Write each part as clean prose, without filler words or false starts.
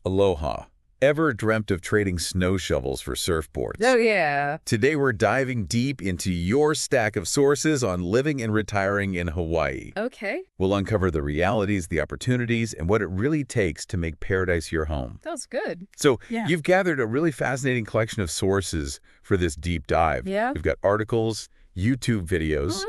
Aloha. Ever dreamt of trading snow shovels for surfboards? Oh, yeah. Today we're diving deep into your stack of sources on living and retiring in Hawaii. Okay. We'll uncover the realities, the opportunities, and what it really takes to make paradise your home. That's good. So Yeah. you've gathered a really fascinating collection of sources for this deep dive. Yeah. We've got articles, YouTube videos,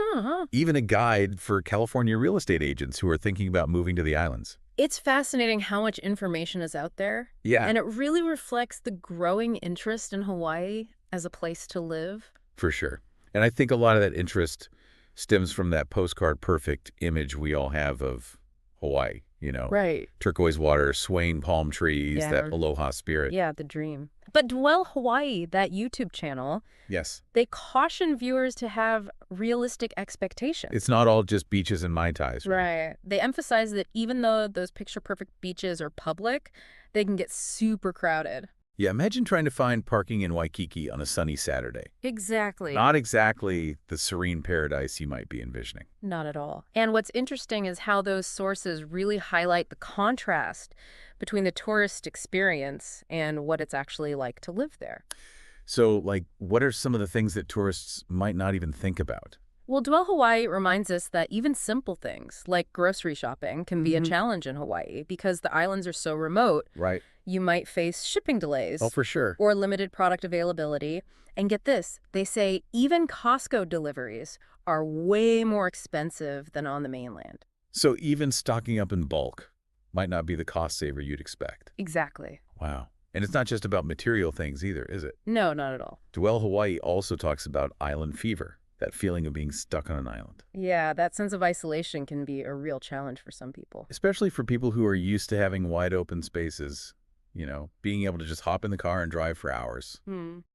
even a guide for California real estate agents who are thinking about moving to the islands. It's fascinating how much information is out there. Yeah. And it really reflects the growing interest in Hawaii as a place to live. For sure. And I think a lot of that interest stems from that postcard perfect image we all have of Hawaii, Right. turquoise water, swaying palm trees, Yeah. that aloha spirit. Yeah, the dream. But Dwell Hawaii, that YouTube channel, Yes. they caution viewers to have realistic expectations. It's not all just beaches and Mai Tais. Right. They emphasize that even though those picture-perfect beaches are public, they can get super crowded. Yeah, imagine trying to find parking in Waikiki on a sunny Saturday. Exactly. Not exactly the serene paradise you might be envisioning. Not at all. And what's interesting is how those sources really highlight the contrast between the tourist experience and what it's actually like to live there. So, what are some of the things that tourists might not even think about? Well, Dwell Hawaii reminds us that even simple things like grocery shopping can be a challenge in Hawaii because the islands are so remote. Right. You might face shipping delays Oh, for sure. or limited product availability. And get this, they say even Costco deliveries are way more expensive than on the mainland. So even stocking up in bulk might not be the cost saver you'd expect. Exactly. Wow. And it's not just about material things either, is it? No, not at all. Dwell Hawaii also talks about island fever, that feeling of being stuck on an island. Yeah, that sense of isolation can be a real challenge for some people. Especially for people who are used to having wide open spaces, being able to just hop in the car and drive for hours.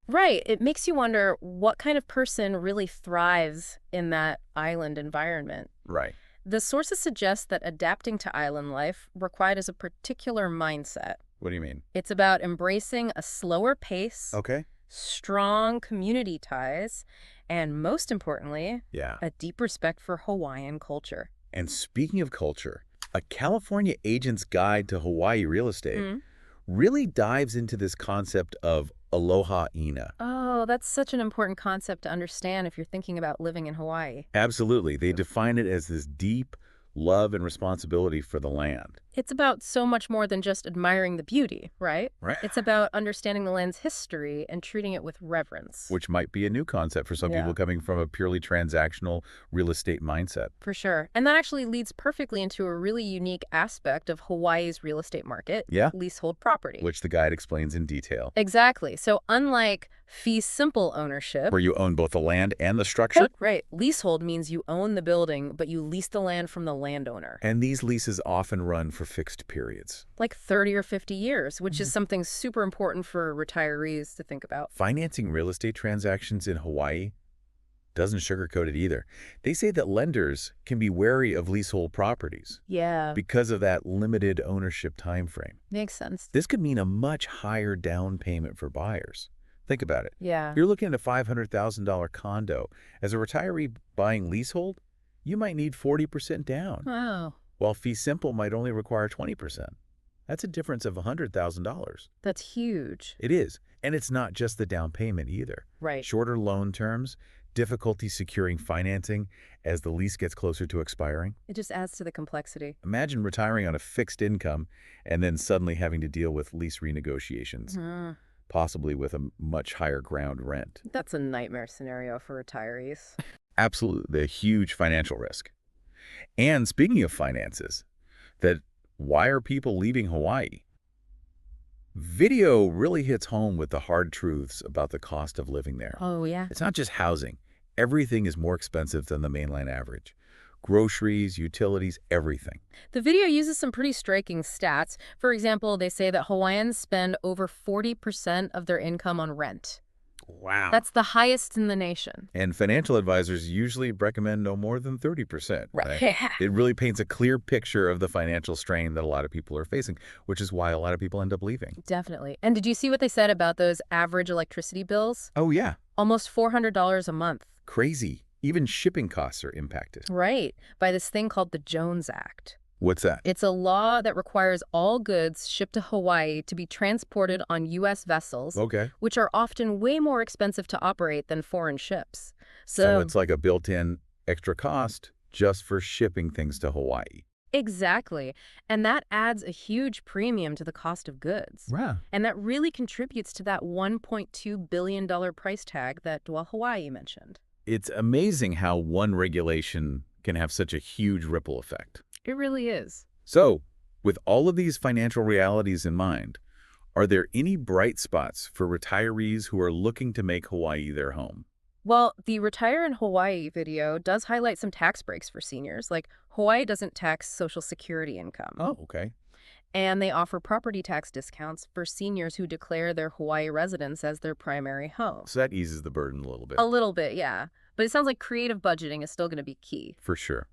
Right. It makes you wonder what kind of person really thrives in that island environment. Right. The sources suggest that adapting to island life requires a particular mindset. What do you mean? It's about embracing a slower pace, Okay. strong community ties, and most importantly, Yeah. a deep respect for Hawaiian culture. And speaking of culture, a California agent's guide to Hawaii real estate really dives into this concept of aloha ina. Oh, that's such an important concept to understand if you're thinking about living in Hawaii. Absolutely. They define it as this deep love and responsibility for the land. It's about so much more than just admiring the beauty, right? Right. It's about understanding the land's history and treating it with reverence. Which might be a new concept for some Yeah. people coming from a purely transactional real estate mindset. For sure. And that actually leads perfectly into a really unique aspect of Hawaii's real estate market, Yeah. leasehold property. Which the guide explains in detail. Exactly. So unlike fee simple ownership, Where you own both the land and the structure. right, leasehold means you own the building, but you lease the land from the landowner. And these leases often run for fixed periods. Like 30 or 50 years, which is something super important for retirees to think about. Financing real estate transactions in Hawaii doesn't sugarcoat it either. They say that lenders can be wary of leasehold properties Yeah, because of that limited ownership time frame. makes sense. This could mean a much higher down payment for buyers. Think about it. Yeah. If you're looking at a $500,000 condo, as a retiree buying leasehold, you might need 40% down, Wow. while fee simple might only require 20%. That's a difference of $100,000. That's huge. It is. And it's not just the down payment either. Right. Shorter loan terms, difficulty securing financing as the lease gets closer to expiring. It just adds to the complexity. Imagine retiring on a fixed income and then suddenly having to deal with lease renegotiations, possibly with a much higher ground rent. That's a nightmare scenario for retirees. Absolutely a huge financial risk. And speaking of finances, why are people leaving Hawaii? Video really hits home with the hard truths about the cost of living there. Oh, yeah. It's not just housing. Everything is more expensive than the mainland average. Groceries, utilities, everything. The video uses some pretty striking stats. For example, they say that Hawaiians spend over 40% of their income on rent. Wow. That's the highest in the nation. And financial advisors usually recommend no more than 30%. It really paints a clear picture of the financial strain that a lot of people are facing, which is why a lot of people end up leaving. Definitely. And did you see what they said about those average electricity bills? Oh, yeah. Almost $400 a month. Crazy. Even shipping costs are impacted. Right. By this thing called the Jones Act. What's that? It's a law that requires all goods shipped to Hawaii to be transported on U.S. vessels, Okay. which are often way more expensive to operate than foreign ships. So So, it's like a built-in extra cost just for shipping things to Hawaii. exactly. And that adds a huge premium to the cost of goods. Wow. And that really contributes to that $1.2 billion price tag that Dwa Hawaii mentioned. It's amazing how one regulation can have such a huge ripple effect. It really is. So, with all of these financial realities in mind, are there any bright spots for retirees who are looking to make Hawaii their home? Well, the Retire in Hawaii video does highlight some tax breaks for seniors, like Hawaii doesn't tax Social Security income. Oh, okay. And they offer property tax discounts for seniors who declare their Hawaii residence as their primary home. So that eases the burden a little bit. A little bit, yeah. But it sounds like creative budgeting is still going to be key. For sure.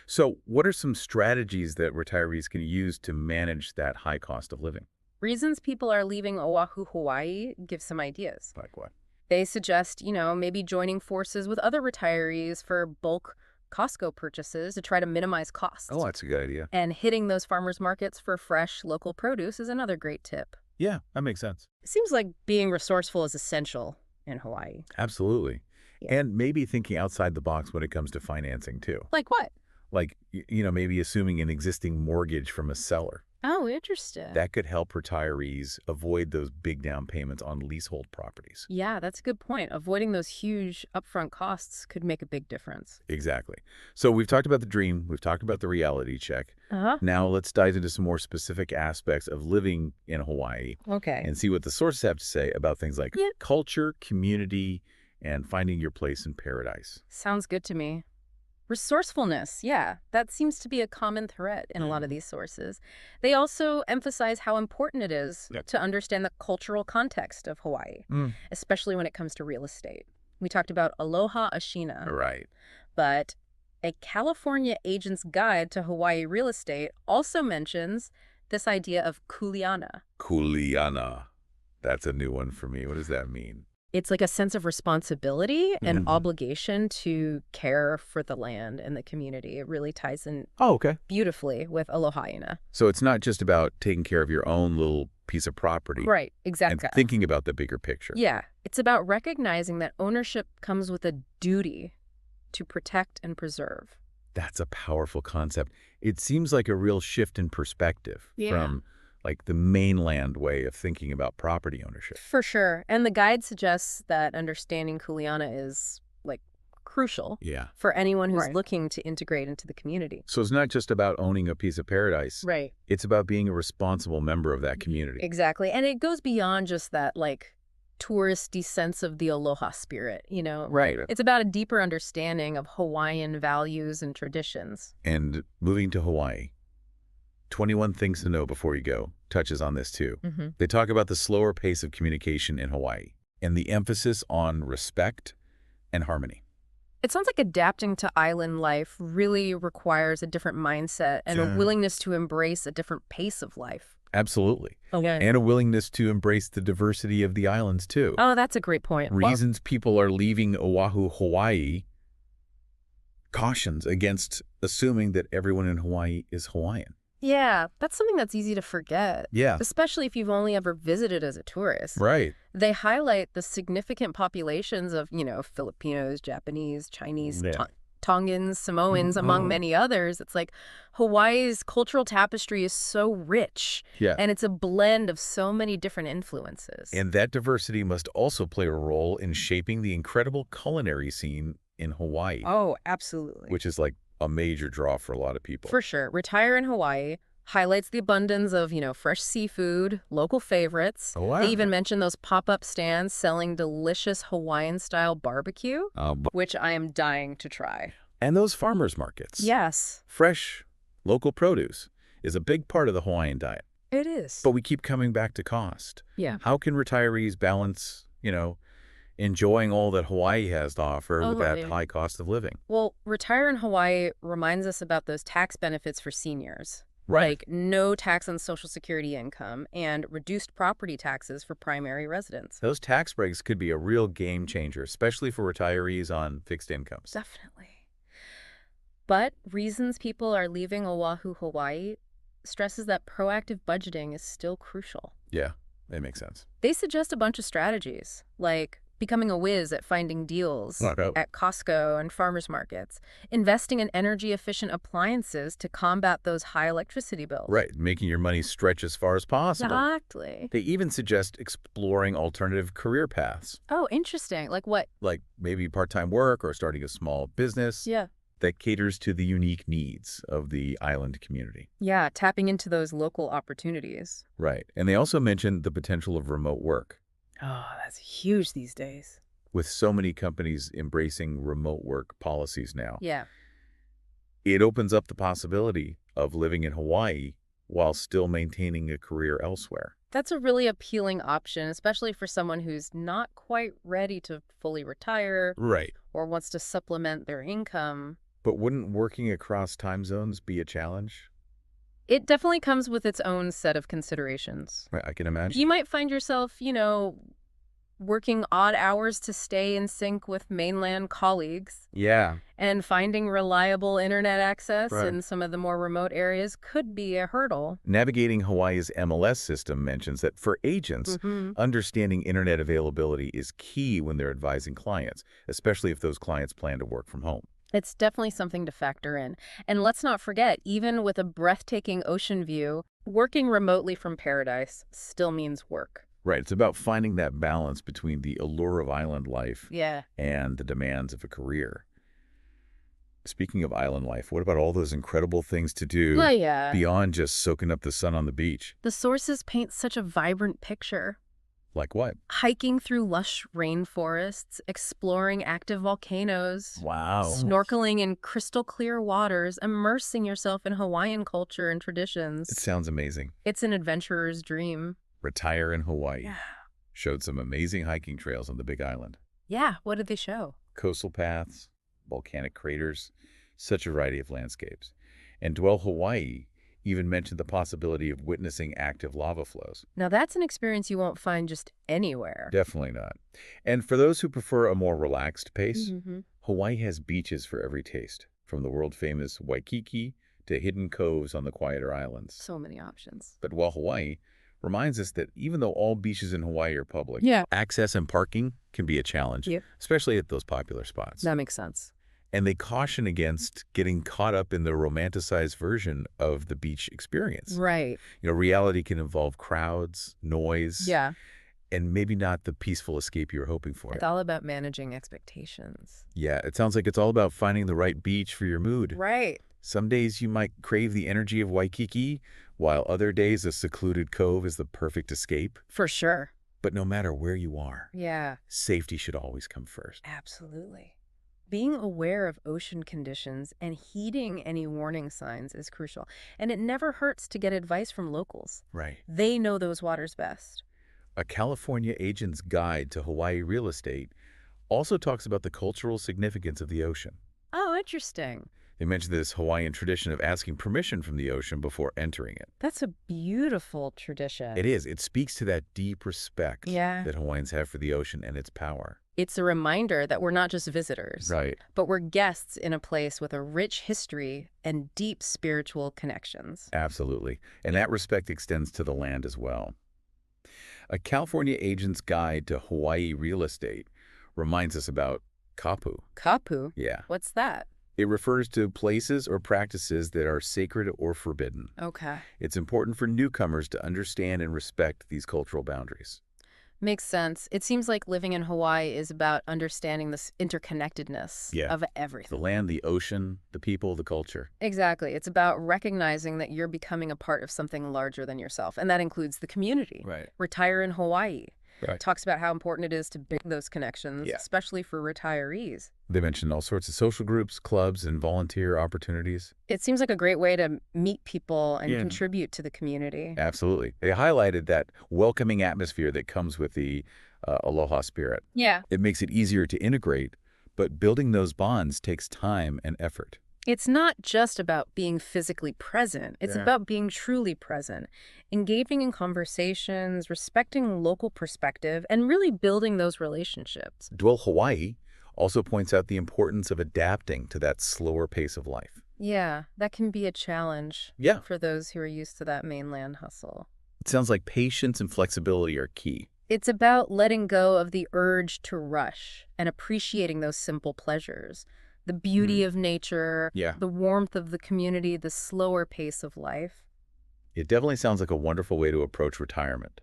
So what are some strategies that retirees can use to manage that high cost of living? Reasons people are leaving Oahu, Hawaii give some ideas. Like what? They suggest, maybe joining forces with other retirees for bulk Costco purchases to try to minimize costs. Oh, that's a good idea. And hitting those farmers markets for fresh, local produce is another great tip. Yeah, that makes sense. It seems like being resourceful is essential in Hawaii. Absolutely. Yeah. And maybe thinking outside the box when it comes to financing too. Like what? Like, maybe assuming an existing mortgage from a seller. Oh, interesting. That could help retirees avoid those big down payments on leasehold properties. Yeah, that's a good point. Avoiding those huge upfront costs could make a big difference. Exactly. So we've talked about the dream. We've talked about the reality check. Uh-huh. Now let's dive into some more specific aspects of living in Hawaii Okay. and see what the sources have to say about things like Yeah. culture, community, and finding your place in paradise. Sounds good to me. Resourcefulness, yeah, that seems to be a common thread in a lot of these sources. They also emphasize how important it is Yep. to understand the cultural context of Hawaii, Mm. especially when it comes to real estate. We talked about Aloha Ashina, Right. but a California agent's guide to Hawaii real estate also mentions this idea of kuleana. Kuleana. That's a new one for me. What does that mean? It's like a sense of responsibility and Mhm. obligation to care for the land and the community. It really ties in Oh, okay. beautifully with Alohaina. So it's not just about taking care of your own little piece of property Right, and exactly. thinking about the bigger picture. Yeah, it's about recognizing that ownership comes with a duty to protect and preserve. That's a powerful concept. It seems like a real shift in perspective Yeah. from like the mainland way of thinking about property ownership. For sure. And the guide suggests that understanding kuleana is, like, crucial Yeah. for anyone who's Right. looking to integrate into the community. So it's not just about owning a piece of paradise. Right. It's about being a responsible member of that community. Exactly. And it goes beyond just that, like, touristy sense of the aloha spirit, Right. It's about a deeper understanding of Hawaiian values and traditions. And moving to Hawaii, 21 Things to Know Before You Go touches on this too. Mm-hmm. They talk about the slower pace of communication in Hawaii and the emphasis on respect and harmony. It sounds like adapting to island life really requires a different mindset and Yeah. a willingness to embrace a different pace of life. Absolutely. Okay. And a willingness to embrace the diversity of the islands too. Oh, that's a great point. Reasons people are leaving Oahu, Hawaii, cautions against assuming that everyone in Hawaii is Hawaiian. Yeah, that's something that's easy to forget, Yeah. especially if you've only ever visited as a tourist. Right. They highlight the significant populations of, Filipinos, Japanese, Chinese, Yeah. Tongans, Samoans, among Mhm. many others. It's like Hawaii's cultural tapestry is so rich, Yeah. and it's a blend of so many different influences. And that diversity must also play a role in shaping the incredible culinary scene in Hawaii, Oh, absolutely. which is like a major draw for a lot of people. For sure. Retire in Hawaii highlights the abundance of, fresh seafood, local favorites. Oh, wow. They even mention those pop-up stands selling delicious Hawaiian-style barbecue, which I am dying to try. And those farmers markets. Yes, Fresh, local produce is a big part of the Hawaiian diet. it is. But we keep coming back to cost. Yeah. How can retirees balance, enjoying all that Hawaii has to offer with that Totally. high cost of living? Well, Retire in Hawaii reminds us about those tax benefits for seniors. Like no tax on Social Security income and reduced property taxes for primary residents. Those tax breaks could be a real game changer, especially for retirees on fixed incomes. Definitely. But reasons people are leaving Oahu, Hawaii stresses that proactive budgeting is still crucial. Yeah, that makes sense. They suggest a bunch of strategies, like becoming a whiz at finding deals Oh. at Costco and farmers markets, investing in energy-efficient appliances to combat those high electricity bills. Right, making your money stretch as far as possible. Exactly. They even suggest exploring alternative career paths, Oh, interesting. Like what? like maybe part-time work or starting a small business Yeah. that caters to the unique needs of the island community. Yeah, tapping into those local opportunities. Right. And they also mentioned the potential of remote work. Oh, that's huge these days. With so many companies embracing remote work policies now, Yeah. it opens up the possibility of living in Hawaii while still maintaining a career elsewhere. That's a really appealing option, especially for someone who's not quite ready to fully retire Right. or wants to supplement their income. But wouldn't working across time zones be a challenge? It definitely comes with its own set of considerations. Right, I can imagine. You might find yourself, working odd hours to stay in sync with mainland colleagues, Yeah. and finding reliable internet access Right. in some of the more remote areas could be a hurdle. Navigating Hawaii's MLS system mentions that for agents, understanding internet availability is key when they're advising clients, especially if those clients plan to work from home. It's definitely something to factor in. And let's not forget, even with a breathtaking ocean view, working remotely from paradise still means work. Right, it's about finding that balance between the allure of island life Yeah. and the demands of a career. Speaking of island life, what about all those incredible things to do Well, yeah. beyond just soaking up the sun on the beach? The sources paint such a vibrant picture. Like what? Hiking through lush rainforests, exploring active volcanoes, Wow. snorkeling in crystal clear waters, immersing yourself in Hawaiian culture and It traditions. sounds amazing. It's an adventurer's dream. Retire in Hawaii. Showed some amazing hiking trails on the Big Island. Yeah, what did they show? Coastal paths, volcanic craters, such a variety of landscapes. And Dwell Hawaii even mentioned the possibility of witnessing active lava flows. Now that's an experience you won't find just anywhere. Definitely not. And for those who prefer a more relaxed pace, Mm-hmm. Hawaii has beaches for every taste, from the world-famous Waikiki to hidden coves on the quieter islands. So many options. But Dwell Hawaii reminds us that even though all beaches in Hawaii are public, Yeah. access and parking can be a challenge, Yep. especially at those popular spots. That makes sense. And they caution against getting caught up in the romanticized version of the beach experience. Right. Reality can involve crowds, noise, Yeah. and maybe not the peaceful escape you were hoping for. It's all about managing expectations. Yeah, it sounds like it's all about finding the right beach for your mood. Right. Some days you might crave the energy of Waikiki, while other days a secluded cove is the perfect escape. For sure. But no matter where you are, Yeah. safety should always come first. Absolutely. Being aware of ocean conditions and heeding any warning signs is crucial. And it never hurts to get advice from locals. Right. They know those waters best. A California Agent's Guide to Hawaii Real Estate also talks about the cultural significance of the ocean. Oh, interesting. They mentioned this Hawaiian tradition of asking permission from the ocean before entering it. That's a beautiful tradition. It is. It speaks to that deep respect Yeah. that Hawaiians have for the ocean and its power. It's a reminder that we're not just visitors, Right. but we're guests in a place with a rich history and deep spiritual connections. Absolutely. And that respect extends to the land as well. A California Agent's Guide to Hawaii Real Estate reminds us about kapu. Kapu? Yeah. What's that? It refers to places or practices that are sacred or forbidden. Okay. It's important for newcomers to understand and respect these cultural boundaries. Makes sense. It seems like living in Hawaii is about understanding this interconnectedness Yeah. of The everything. land, the ocean, the people, the culture. Exactly. It's about recognizing that you're becoming a part of something larger than yourself, and that includes the community. Right. Retire in Hawaii Right. talks about how important it is to build those connections, Yeah. especially for retirees. They mentioned all sorts of social groups, clubs, and volunteer opportunities. It seems like a great way to meet people and Yeah. contribute to the community. Absolutely. They highlighted that welcoming atmosphere that comes with the Aloha spirit. Yeah. It makes it easier to integrate, but building those bonds takes time and effort. It's not just about being physically present. It's Yeah. about being truly present, engaging in conversations, respecting local perspective, and really building those relationships. Dwell Hawaii Also points out the importance of adapting to that slower pace of life. Yeah, that can be a challenge Yeah. for those who are used to that mainland hustle. It sounds like patience and flexibility are key. It's about letting go of the urge to rush and appreciating those simple pleasures. The beauty of nature, Yeah. the warmth of the community, the slower pace of life. It definitely sounds like a wonderful way to approach retirement.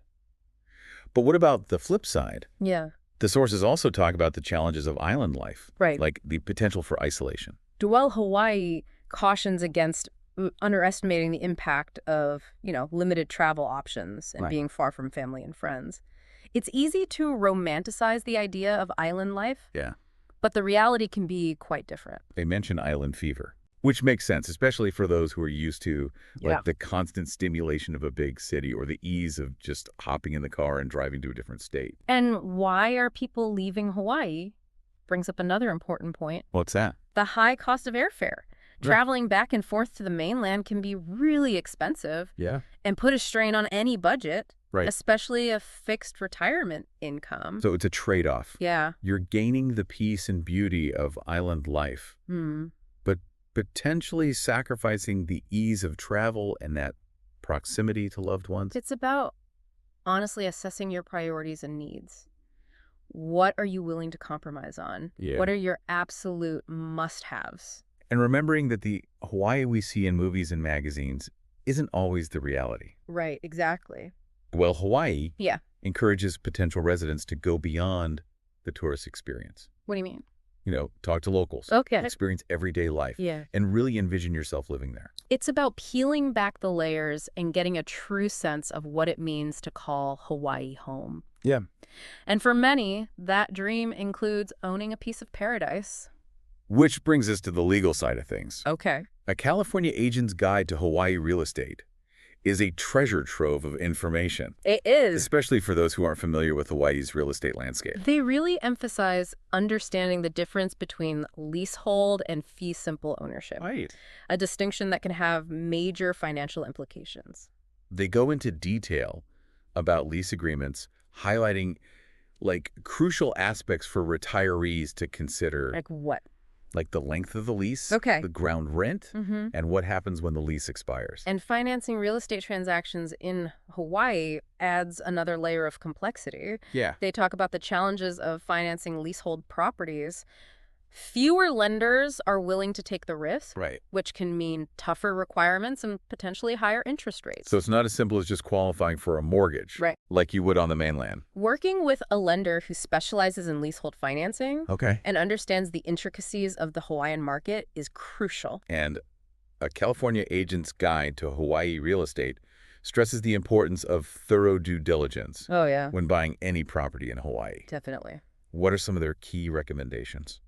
But what about the flip side? Yeah, The sources also talk about the challenges of island life, right. like the potential for isolation. Dwell Hawaii cautions against underestimating the impact of, limited travel options and Right. being far from family and friends. It's easy to romanticize the idea of island life, Yeah. but the reality can be quite different. They mention island fever, which makes sense, especially for those who are used to Yeah. the constant stimulation of a big city or the ease of just hopping in the car and driving to a different state. And why are people leaving Hawaii? Brings up another important point. What's that? The high cost of airfare. Traveling back and forth to the mainland can be really expensive Yeah. and put a strain on any budget, Right. especially a fixed retirement income. So it's a trade-off. Yeah. You're gaining the peace and beauty of island life, but potentially sacrificing the ease of travel and that proximity to loved ones. It's about honestly assessing your priorities and needs. What are you willing to compromise on? Yeah. What are your absolute must-haves? And remembering that the Hawaii we see in movies and magazines isn't always the reality. Right, exactly. Well, Hawaii Yeah. encourages potential residents to go beyond the tourist experience. What do you mean? Talk to locals, Okay. experience everyday life, Yeah. and really envision yourself living there. It's about peeling back the layers and getting a true sense of what it means to call Hawaii home. Yeah. And for many, that dream includes owning a piece of paradise. Which brings us to the legal side of things. Okay. A California Agent's Guide to Hawaii Real Estate is a treasure trove of information, It is. especially for those who aren't familiar with Hawaii's real estate landscape. They really emphasize understanding the difference between leasehold and fee simple ownership, Right. a distinction that can have major financial implications. They go into detail about lease agreements, highlighting crucial aspects for retirees to consider, Like what? like the length of the lease, Okay. the ground rent, Mm-hmm. and what happens when the lease expires. And financing real estate transactions in Hawaii adds another layer of complexity. Yeah. They talk about the challenges of financing leasehold properties. Fewer lenders are willing to take the risk, Right. which can mean tougher requirements and potentially higher interest rates. So it's not as simple as just qualifying for a mortgage, Right. like you would on the mainland. Working with a lender who specializes in leasehold financing Okay. and understands the intricacies of the Hawaiian market is crucial. And a California Agent's Guide to Hawaii Real Estate stresses the importance of thorough due diligence Oh, yeah, when buying any property in Hawaii. definitely. What are some of their key recommendations?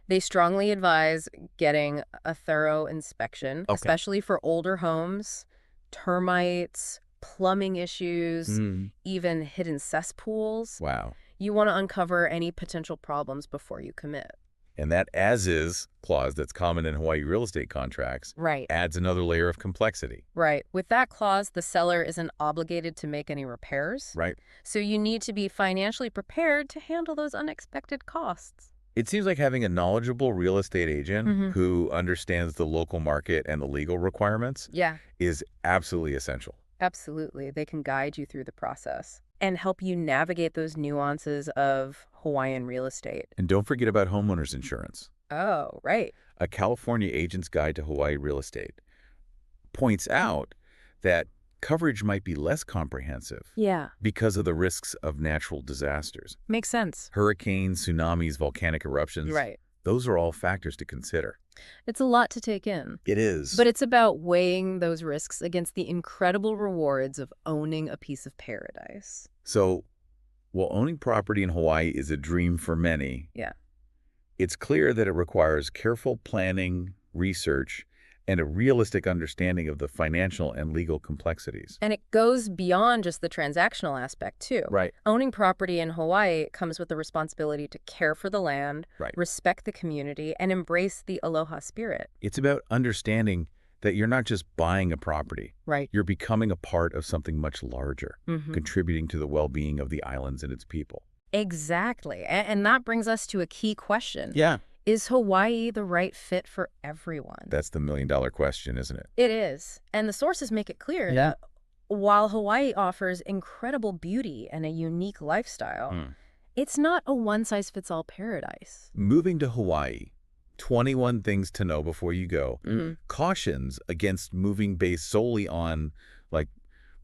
They strongly advise getting a thorough inspection, Okay. especially for older homes, termites, plumbing issues, even hidden cesspools. Wow. You want to uncover any potential problems before you commit. And that as-is clause that's common in Hawaii real estate contracts Right. adds another layer of complexity. Right. With that clause, the seller isn't obligated to make any repairs. Right. So you need to be financially prepared to handle those unexpected costs. It seems like having a knowledgeable real estate agent Mhm. who understands the local market and the legal requirements Yeah, is absolutely essential. absolutely. They can guide you through the process and help you navigate those nuances of Hawaiian real estate. And don't forget about homeowners insurance. Oh, right. A California Agent's Guide to Hawaii Real Estate points out that coverage might be less comprehensive Yeah, because of the risks of natural disasters. makes sense. Hurricanes, tsunamis, volcanic eruptions. Right. Those are all factors to consider. It's a lot to take in. It is. But it's about weighing those risks against the incredible rewards of owning a piece of paradise. So, while owning property in Hawaii is a dream for many, Yeah. it's clear that it requires careful planning, research, and a realistic understanding of the financial and legal complexities. And it goes beyond just the transactional aspect, too. Right. Owning property in Hawaii comes with the responsibility to care for the land, Right. respect the community, and embrace the aloha spirit. It's about understanding that you're not just buying a property. Right. You're becoming a part of something much larger, Mm-hmm. contributing to the well-being of the islands and its people. Exactly. And that brings us to a key question. Yeah. Is Hawaii the right fit for everyone? That's the million-dollar question, isn't it? It is. And the sources make it clear that while Hawaii offers incredible beauty and a unique lifestyle, it's not a one-size-fits-all paradise. Moving to Hawaii, 21 things to know before you go, cautions against moving based solely on, like,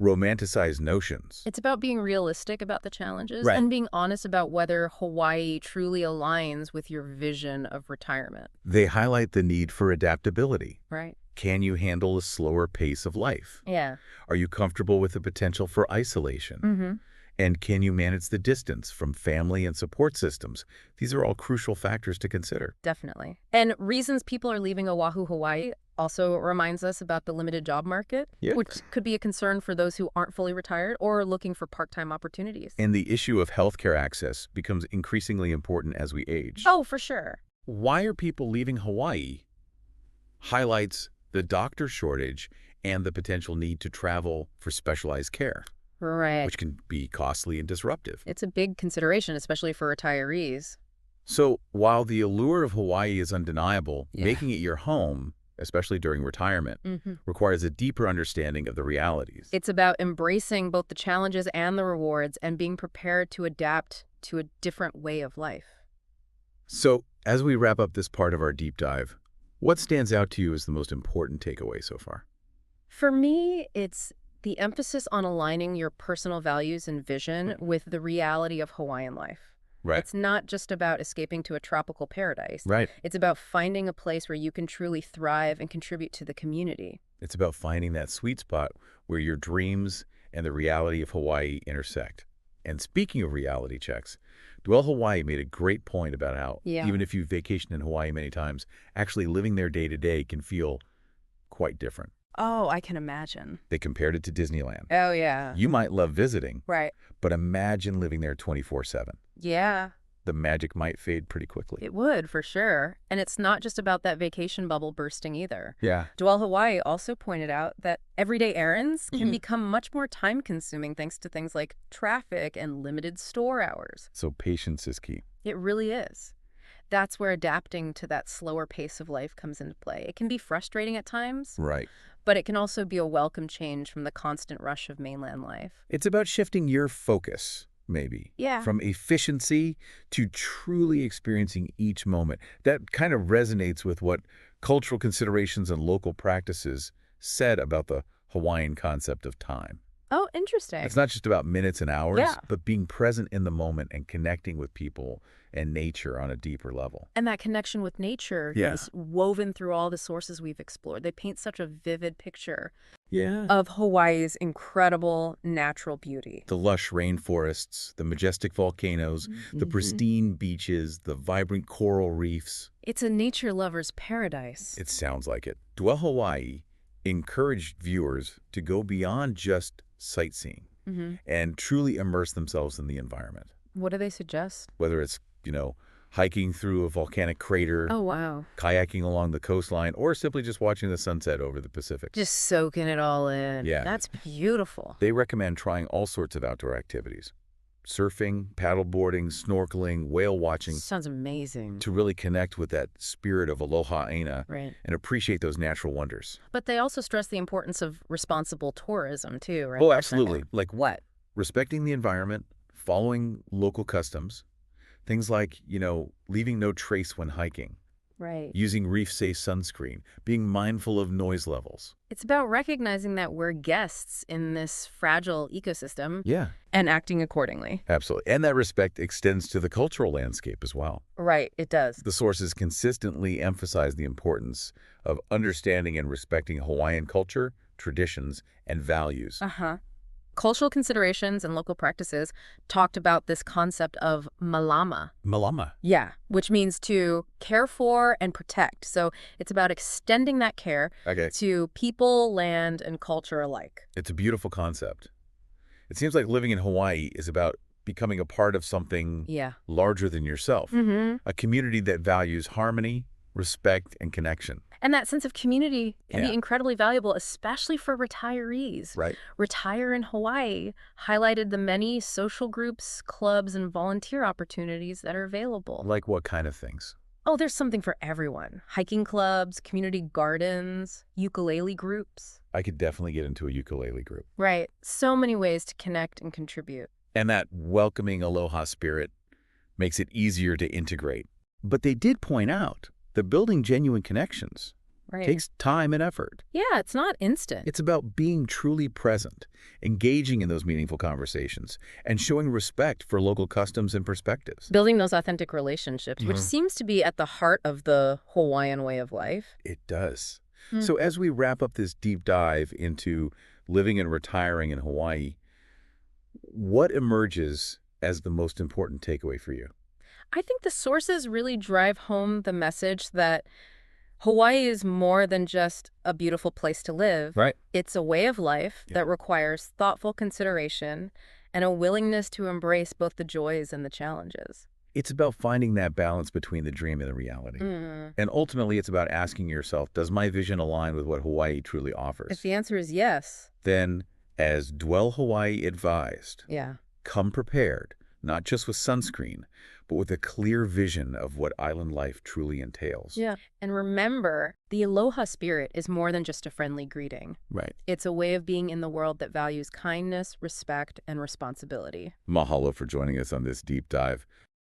romanticized notions. It's about being realistic about the challenges Right. and being honest about whether Hawaii truly aligns with your vision of retirement. They highlight the need for adaptability. Right. Can you handle a slower pace of life? Yeah. Are you comfortable with the potential for isolation? And can you manage the distance from family and support systems? These are all crucial factors to consider. Definitely. And reasons people are leaving Oahu, Hawaii also reminds us about the limited job market, Yeah. which could be a concern for those who aren't fully retired or looking for part-time opportunities. And the issue of healthcare access becomes increasingly important as we age. Oh, for sure. Why are people leaving Hawaii? Highlights the doctor shortage and the potential need to travel for specialized care, Right. which can be costly and disruptive. It's a big consideration, especially for retirees. So while the allure of Hawaii is undeniable, Yeah. making it your home, especially during retirement, requires a deeper understanding of the realities. It's about embracing both the challenges and the rewards and being prepared to adapt to a different way of life. So as we wrap up this part of our deep dive, what stands out to you as the most important takeaway so far? For me, it's the emphasis on aligning your personal values and vision with the reality of Hawaiian life. Right. It's not just about escaping to a tropical paradise. Right. It's about finding a place where you can truly thrive and contribute to the community. It's about finding that sweet spot where your dreams and the reality of Hawaii intersect. And speaking of reality checks, Dwell Hawaii made a great point about how even if you've vacationed in Hawaii many times, actually living there day to day can feel quite different. Oh, I can imagine. They compared it to Disneyland. Oh, yeah. You might love visiting, Right. but imagine living there 24/7. Yeah, The magic might fade pretty quickly. it would, for sure. And it's not just about that vacation bubble bursting either. Yeah. Dwell Hawaii also pointed out that everyday errands can become much more time-consuming thanks to things like traffic and limited store hours. So patience is key. It really is. That's where adapting to that slower pace of life comes into play. It can be frustrating at times, Right. but it can also be a welcome change from the constant rush of mainland life. It's about shifting your focus, maybe. Yeah. From efficiency to truly experiencing each moment. That kind of resonates with what cultural considerations and local practices said about the Hawaiian concept of time. Oh, interesting. It's not just about minutes and hours, Yeah. but being present in the moment and connecting with people and nature on a deeper level. And that connection with nature Yeah. is woven through all the sources we've explored. They paint such a vivid picture Yeah. of Hawaii's incredible natural beauty. The lush rainforests, the majestic volcanoes, the pristine beaches, the vibrant coral reefs. It's a nature lover's paradise. It sounds like it. Dwell Hawaii encouraged viewers to go beyond just sightseeing and truly immerse themselves in the environment. What do they suggest? Whether it's, hiking through a volcanic crater, Oh, wow. kayaking along the coastline, or simply just watching the sunset over the Pacific. Just soaking it all in. Yeah. That's beautiful. They recommend trying all sorts of outdoor activities. Surfing, paddleboarding, snorkeling, whale watching, Sounds amazing. to really connect with that spirit of aloha aina Right. and appreciate those natural wonders. But they also stress the importance of responsible tourism, too, right? Oh, absolutely. Like What? respecting the environment, following local customs, things like, leaving no trace when hiking, Right. using reef-safe sunscreen, being mindful of noise levels. It's about recognizing that we're guests in this fragile ecosystem Yeah, and acting accordingly. absolutely. And that respect extends to the cultural landscape as well. Right, it does. The sources consistently emphasize the importance of understanding and respecting Hawaiian culture, traditions, and values. Uh-huh. Cultural considerations and local practices talked about this concept of malama. Malama. Yeah, which means to care for and protect. So it's about extending that care Okay. to people, land, and culture alike. It's a beautiful concept. It seems like living in Hawaii is about becoming a part of something Yeah. larger than yourself, Mm-hmm. a community that values harmony, respect, and connection. And that sense of community can Yeah. be incredibly valuable, especially for retirees. Right. Retire in Hawaii highlighted the many social groups, clubs, and volunteer opportunities that are available. Like what kind of things? Oh, there's something for everyone. Hiking clubs, community gardens, ukulele groups. I could definitely get into a ukulele group. Right. So many ways to connect and contribute. And that welcoming aloha spirit makes it easier to integrate. But they did point out that building genuine connections Right. takes time and effort. Yeah, it's not instant. It's about being truly present, engaging in those meaningful conversations, and showing respect for local customs and perspectives. Building those authentic relationships, which seems to be at the heart of the Hawaiian way of life. It does. Hmm. So as we wrap up this deep dive into living and retiring in Hawaii, what emerges as the most important takeaway for you? I think the sources really drive home the message that Hawaii is more than just a beautiful place to live. Right. It's a way of life Yeah. that requires thoughtful consideration and a willingness to embrace both the joys and the challenges. It's about finding that balance between the dream and the reality. Mm. And ultimately, it's about asking yourself, does my vision align with what Hawaii truly offers? If the answer is yes, Then, as Dwell Hawaii advised, yeah. come prepared, not just with sunscreen, but with a clear vision of what island life truly entails. Yeah. And remember, the aloha spirit is more than just a friendly greeting. Right. It's a way of being in the world that values kindness, respect, and responsibility. Mahalo for joining us on this deep dive.